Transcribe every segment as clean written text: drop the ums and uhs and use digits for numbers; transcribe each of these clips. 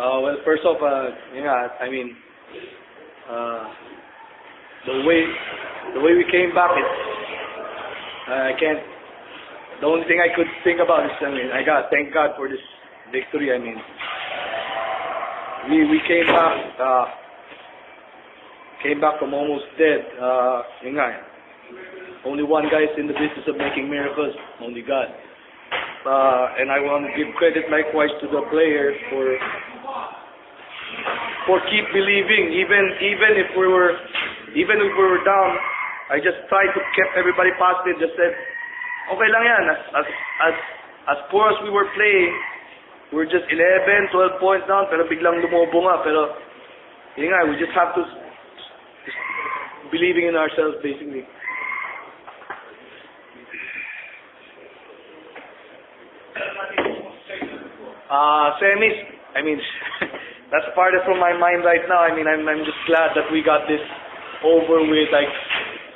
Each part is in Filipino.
Well, first off, yeah, I mean, the way we came back, I can't. The only thing I could think about is, I mean, thank God for this victory. I mean, we came back from almost dead. Yun nga, only one guy is in the business of making miracles, only God. And I want to give credit likewise to the players for keep believing, even if we were down. I just tried to keep everybody positive. Just said, okay lang yan. As poor as we were playing, we were just 11, 12 points down, pero biglang lumobo nga. Pero yun nga, we just have to just believing in ourselves, basically. Semis, I mean, that's part of from my mind right now. I mean, I'm just glad that we got this over with. Like,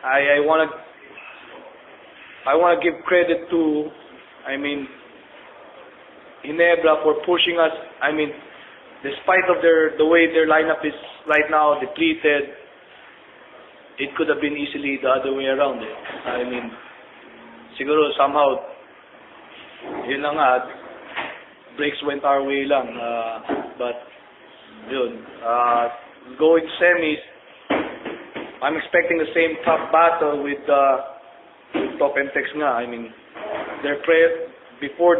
I wanna give credit to, I mean, Ginebra for pushing us. I mean, despite of the way their lineup is right now depleted, it could have been easily the other way around. I mean, siguro somehow, yun lang nga, breaks went our way lang. But yun, going semis, I'm expecting the same tough battle with Top Entex nga. I mean, their prayer before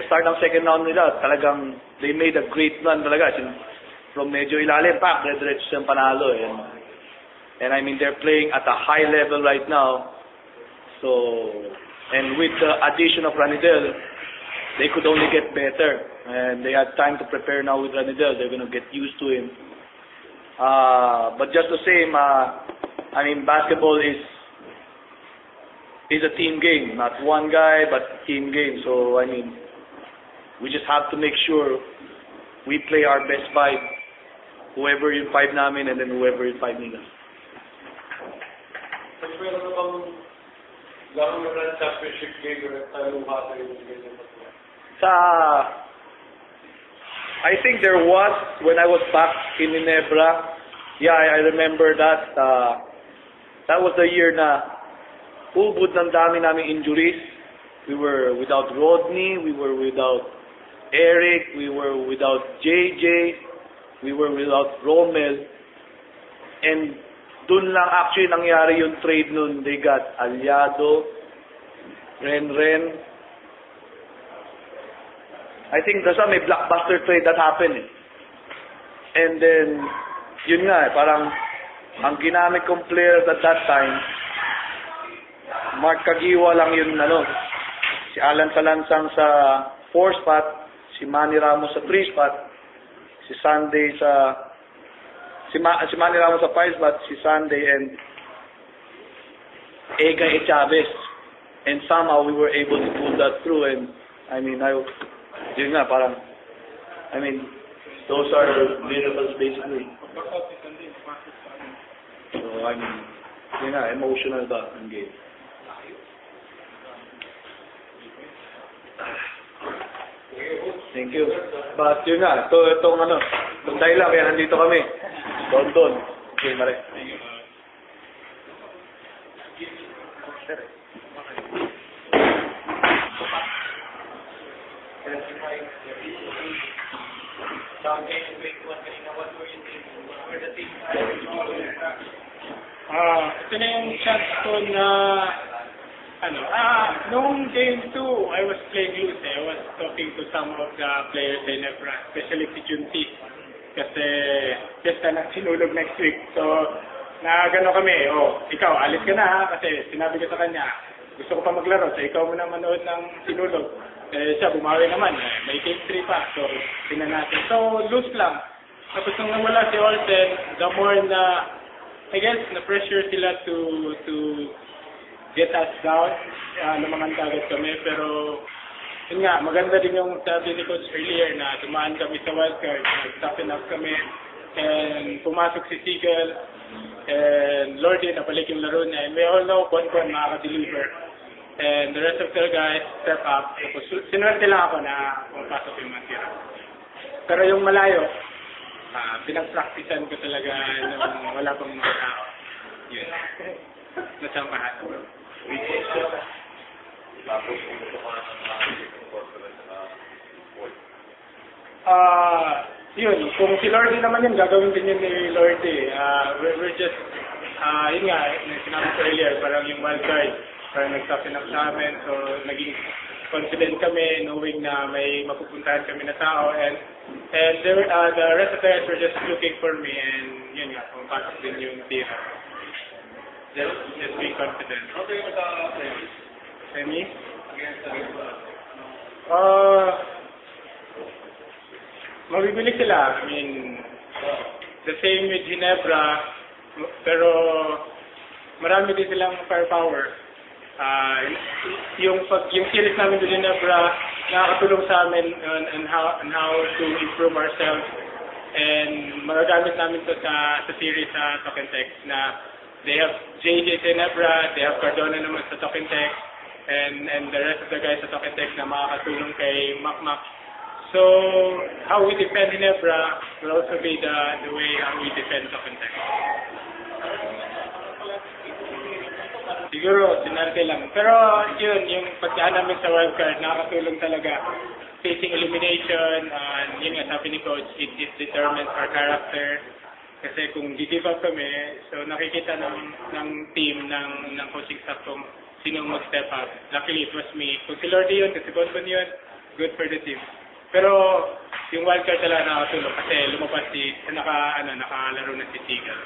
start ng second round nila, talagang they made a great run talaga. From medyo ilalim, diretso siyang panalo. And I mean, they're playing at a high level right now. So, and with the addition of Ranidel, they could only get better. And they had time to prepare now with Ranidel. They're going to get used to him. But just the same, I mean, basketball is a team game. Not one guy, but team game. So, I mean, we just have to make sure we play our best five. Whoever yung five namin and then whoever yung five nila. Championship game I think there was when I was back in Ginebra. Yeah, I remember that. That was the year na ubod ng dami naming injuries. We were without Rodney, we were without Eric, we were without JJ, we were without Rommel. And dun lang actually nangyari yung trade nun. They got Aliado, Ren. I think that's a may blockbuster trade that happened. And then, yun nga, parang ang ginamit kong players at that time, Mark Kagiwa lang yun, si Alan Salansang sa 4 spot, si Manny Ramos sa 3 spot, si Sunday si Manny Ramos sa 5 spot, si Sunday and Ega Chavez. And somehow we were able to pull that through. And I mean, yun nga, parang, I mean, those are miracles basically. So I mean, yun nga, emotional ba ang game. Thank you. But yun nga, itong dahil lang, kaya nandito kami. Doon. Okay, Mare. Ito na yung chance ko na noong game 2, I was playing loose. I was talking to some of the players in Ginebra, especially si Junti. Kasi just na sinulog next week. So, gano'n kami, ikaw, alis ka na ha, kasi sinabi ko sa kanya, gusto ko pa maglaro, so ikaw muna manood ng sinulog. Siya, bumawi naman, may game 3 pa, so tingnan natin. So, loose lang. Tapos nung nawala si Olsen, the more na, I guess, na-pressure sila to get us down, lumamanta agad kami, pero yun nga, maganda din yung sabi ni Coach earlier na dumaan kami sa wildcard, nag-toughen up kami, and pumasok si Sigel, and Lordy, nabalik yung laro niya, and we all know Bon makaka-deliver. And the rest of the guys step up. Tapos sinuwerte lang ako na pumapasok yung mga tira. Pero yung malayo, pinag-practicean ko talaga nung wala pang mga tao. Yun. Nasampahan. Tapos pumunta ka ng mga corporate na board. Yun, kung si Lordy naman yun, gagawin din yun ni Lordy. We're just, yun nga, sinabi ko earlier, parang yung wild card, parang nag-toughen up sa amin, so naging confident kami, knowing na may mapupuntahan kami na tao, and the rest of the guys were just looking for me, and yun nga, pumapasok din yung team. Just being confident. Ano kayo sa-semis? Semis? Against Mabibili sila. I mean, the same with Ginebra, pero marami din silang firepower. Yung series namin with Ginebra, nakakatulong sa amin on how to improve ourselves. And magagamit namin to sa series sa Talk 'N Text na they have JJ Ginebra, they have Cardona naman sa Talk 'N Text, and the rest of the guys sa Talk 'N Text na makakatulong kay Mac. So, how we defend Ginebra will also be the way how we defend Talk 'N Text. Siguro, sinarte lang. Pero, yun, yung pagkaan namin sa wildcard, nakakatulong talaga. Facing elimination, yun nga sabi ni Coach, it determines our character. Kasi kung give up kami, so nakikita ng team, ng coaching staff kung sino mag-step up. Luckily, it was me. Kung si Lordy yun, kasi Bonbon yun, good for the team. Pero yung wildcard talaga nakatulong kasi lumabas nakalaro na si Seagal.